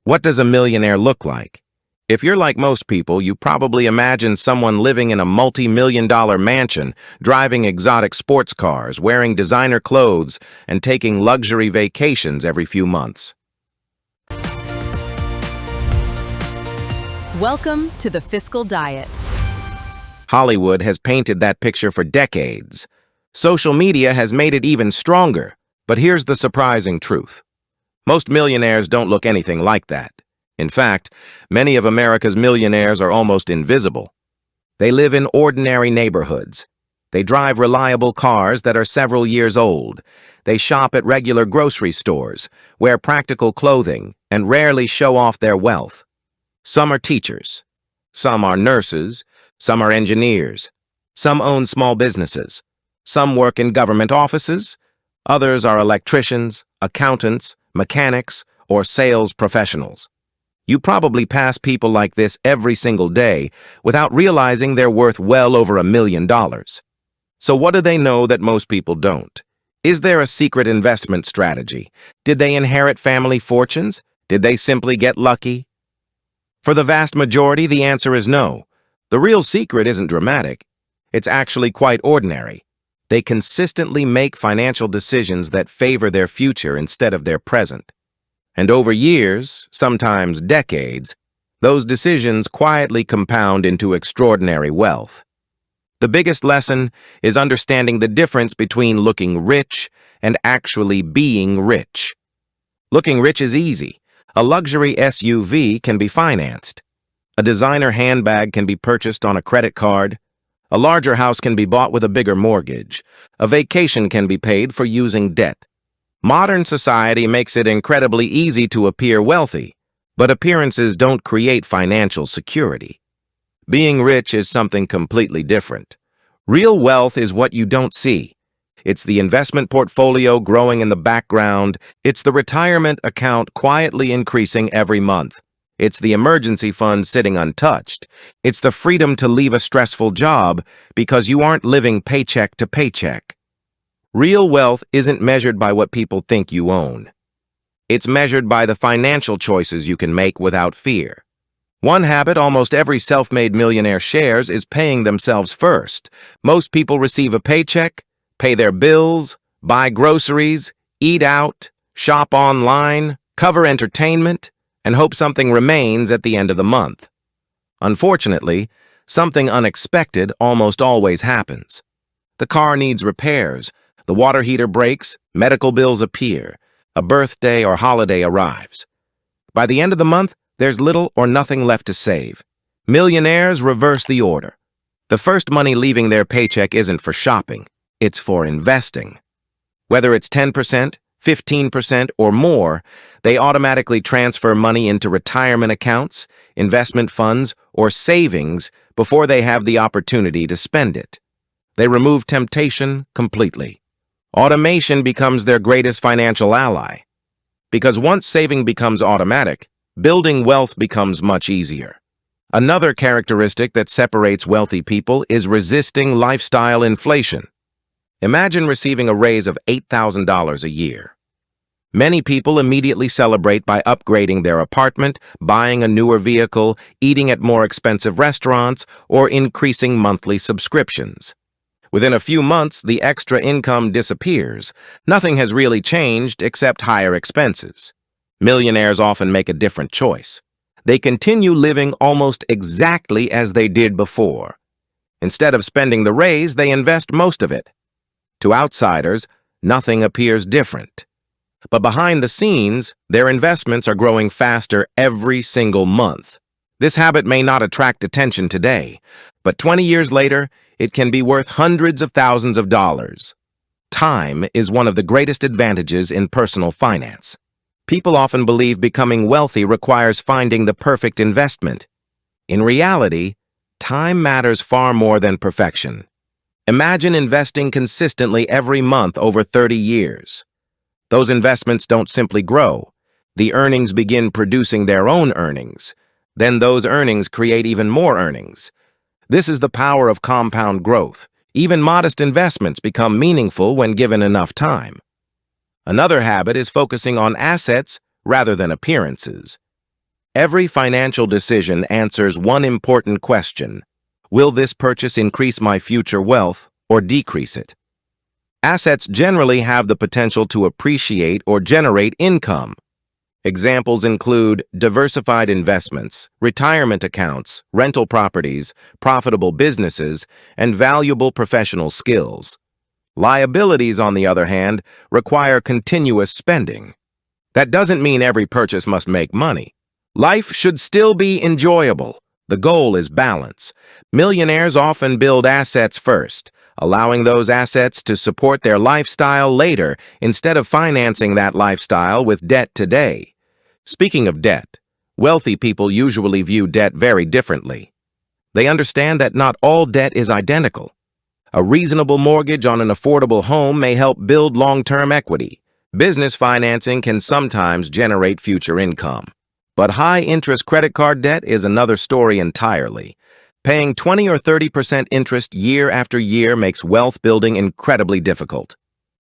What does a millionaire look like? If you're like most people, you probably imagine someone living in a multi-million-dollar mansion, driving exotic sports cars, wearing designer clothes, and taking luxury vacations every few months. Welcome to the Fiscal Diet. Hollywood has painted that picture for decades. Social media has made it even stronger. But here's the surprising truth. Most millionaires don't look anything like that. In fact, many of America's millionaires are almost invisible. They live in ordinary neighborhoods. They drive reliable cars that are several years old. They shop at regular grocery stores, wear practical clothing, and rarely show off their wealth. Some are teachers. Some are nurses. Some are engineers. Some own small businesses. Some work in government offices. Others are electricians, accountants, mechanics, or sales professionals. You probably pass people like this every single day without realizing they're worth well over $1 million. So what do they know that most people don't? Is there a secret investment strategy? Did they inherit family fortunes? Did they simply get lucky? For the vast majority, the answer is no. The real secret isn't dramatic. It's actually quite ordinary. They consistently make financial decisions that favor their future instead of their present. And over years, sometimes decades, those decisions quietly compound into extraordinary wealth. The biggest lesson is understanding the difference between looking rich and actually being rich. Looking rich is easy. A luxury SUV can be financed. A designer handbag can be purchased on a credit card. A larger house can be bought with a bigger mortgage. A vacation can be paid for using debt. Modern society makes it incredibly easy to appear wealthy, but appearances don't create financial security. Being rich is something completely different. Real wealth is what you don't see. It's the investment portfolio growing in the background. It's the retirement account quietly increasing every month. It's the emergency fund sitting untouched. It's the freedom to leave a stressful job because you aren't living paycheck to paycheck. Real wealth isn't measured by what people think you own. It's measured by the financial choices you can make without fear. One habit almost every self-made millionaire shares is paying themselves first. Most people receive a paycheck, pay their bills, buy groceries, eat out, shop online, cover entertainment, and hope something remains at the end of the month. Unfortunately, something unexpected almost always happens. The car needs repairs, the water heater breaks, medical bills appear, a birthday or holiday arrives. By the end of the month, there's little or nothing left to save. Millionaires reverse the order. The first money leaving their paycheck isn't for shopping, it's for investing. Whether it's 10%, 15%, or more, they automatically transfer money into retirement accounts, investment funds, or savings before they have the opportunity to spend it. They remove temptation completely. Automation becomes their greatest financial ally. Because once saving becomes automatic, building wealth becomes much easier. Another characteristic that separates wealthy people is resisting lifestyle inflation. Imagine receiving a raise of $8,000 a year. Many people immediately celebrate by upgrading their apartment, buying a newer vehicle, eating at more expensive restaurants, or increasing monthly subscriptions. Within a few months, the extra income disappears. Nothing has really changed except higher expenses. Millionaires often make a different choice. They continue living almost exactly as they did before. Instead of spending the raise, they invest most of it. To outsiders, nothing appears different. But behind the scenes, their investments are growing faster every single month. This habit may not attract attention today, but 20 years later, it can be worth hundreds of thousands of dollars. Time is one of the greatest advantages in personal finance. People often believe becoming wealthy requires finding the perfect investment. In reality, time matters far more than perfection. Imagine investing consistently every month over 30 years. Those investments don't simply grow. The earnings begin producing their own earnings. Then those earnings create even more earnings. This is the power of compound growth. Even modest investments become meaningful when given enough time. Another habit is focusing on assets rather than appearances. Every financial decision answers one important question. Will this purchase increase my future wealth or decrease it? Assets generally have the potential to appreciate or generate income. Examples include diversified investments, retirement accounts, rental properties, profitable businesses, and valuable professional skills. Liabilities, on the other hand, require continuous spending. That doesn't mean every purchase must make money. Life should still be enjoyable. The goal is balance. Millionaires often build assets first, allowing those assets to support their lifestyle later instead of financing that lifestyle with debt today. Speaking of debt, wealthy people usually view debt very differently. They understand that not all debt is identical. A reasonable mortgage on an affordable home may help build long-term equity. Business financing can sometimes generate future income. But high-interest credit card debt is another story entirely. Paying 20 or 30% interest year after year makes wealth building incredibly difficult.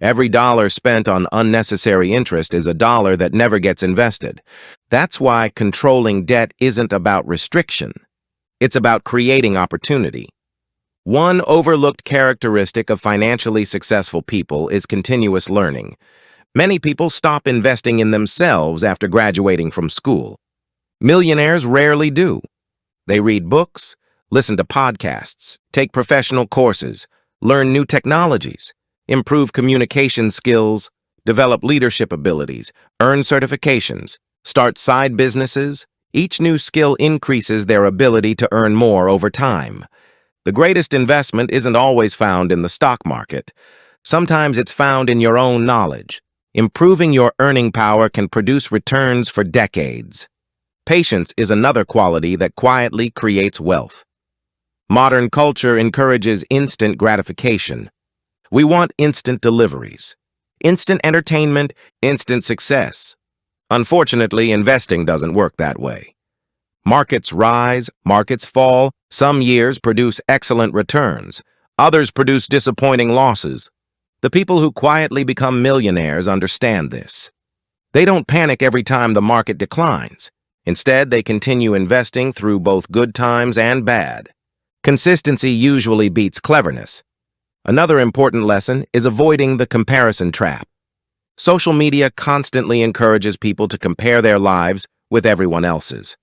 Every dollar spent on unnecessary interest is a dollar that never gets invested. That's why controlling debt isn't about restriction. It's about creating opportunity. One overlooked characteristic of financially successful people is continuous learning. Many people stop investing in themselves after graduating from school. Millionaires rarely do. They read books, listen to podcasts, take professional courses, learn new technologies, improve communication skills, develop leadership abilities, earn certifications, start side businesses. Each new skill increases their ability to earn more over time. The greatest investment isn't always found in the stock market. Sometimes it's found in your own knowledge. Improving your earning power can produce returns for decades. Patience is another quality that quietly creates wealth. Modern culture encourages instant gratification. We want instant deliveries, instant entertainment, instant success. Unfortunately, investing doesn't work that way. Markets rise, markets fall. Some years produce excellent returns. Others produce disappointing losses. The people who quietly become millionaires understand this. They don't panic every time the market declines. Instead, they continue investing through both good times and bad. Consistency usually beats cleverness. Another important lesson is avoiding the comparison trap. Social media constantly encourages people to compare their lives with everyone else's.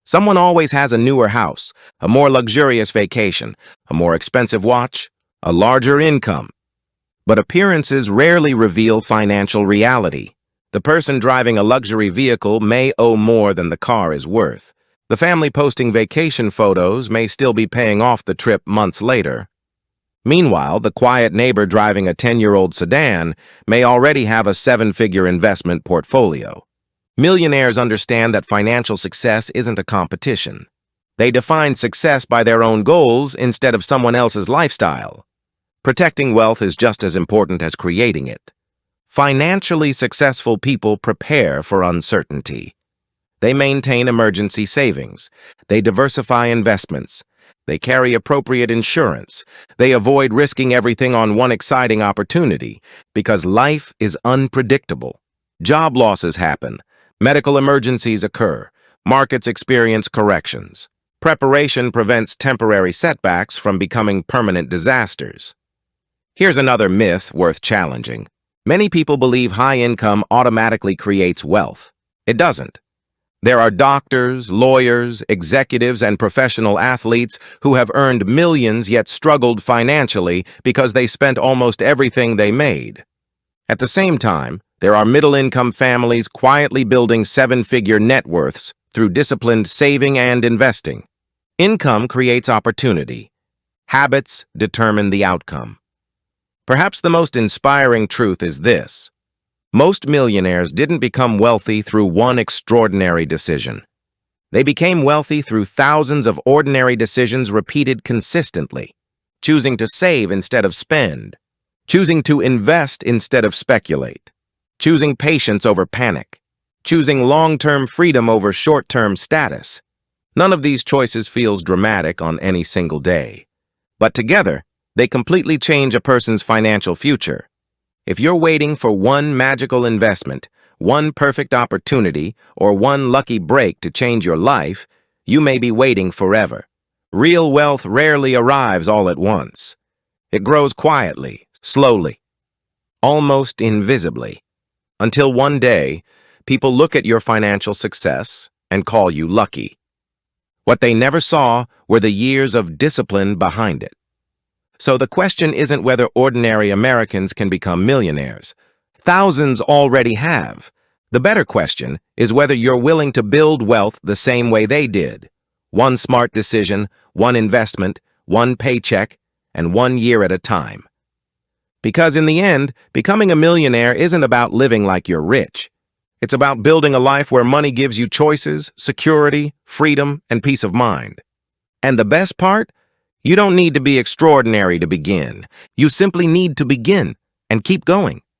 Someone always has a newer house, a more luxurious vacation, a more expensive watch, a larger income. But appearances rarely reveal financial reality. The person driving a luxury vehicle may owe more than the car is worth. The family posting vacation photos may still be paying off the trip months later. Meanwhile, the quiet neighbor driving a 10-year-old sedan may already have a 7-figure investment portfolio. Millionaires understand that financial success isn't a competition. They define success by their own goals instead of someone else's lifestyle. Protecting wealth is just as important as creating it. Financially successful people prepare for uncertainty. They maintain emergency savings. They diversify investments. They carry appropriate insurance. They avoid risking everything on one exciting opportunity because life is unpredictable. Job losses happen. Medical emergencies occur. Markets experience corrections. Preparation prevents temporary setbacks from becoming permanent disasters. Here's another myth worth challenging. Many people believe high income automatically creates wealth. It doesn't. There are doctors, lawyers, executives, and professional athletes who have earned millions yet struggled financially because they spent almost everything they made. At the same time, there are middle-income families quietly building 7-figure net worths through disciplined saving and investing. Income creates opportunity. Habits determine the outcome. Perhaps the most inspiring truth is this. Most millionaires didn't become wealthy through one extraordinary decision. They became wealthy through thousands of ordinary decisions repeated consistently, choosing to save instead of spend, choosing to invest instead of speculate, choosing patience over panic, choosing long-term freedom over short-term status. None of these choices feels dramatic on any single day, but together, they completely change a person's financial future. If you're waiting for one magical investment, one perfect opportunity, or one lucky break to change your life, you may be waiting forever. Real wealth rarely arrives all at once. It grows quietly, slowly, almost invisibly, until one day, people look at your financial success and call you lucky. What they never saw were the years of discipline behind it. So the question isn't whether ordinary Americans can become millionaires. Thousands already have. The better question is whether you're willing to build wealth the same way they did. One smart decision, one investment, one paycheck, and 1 year at a time. Because in the end, becoming a millionaire isn't about living like you're rich. It's about building a life where money gives you choices, security, freedom, and peace of mind. And the best part? You don't need to be extraordinary to begin. You simply need to begin and keep going.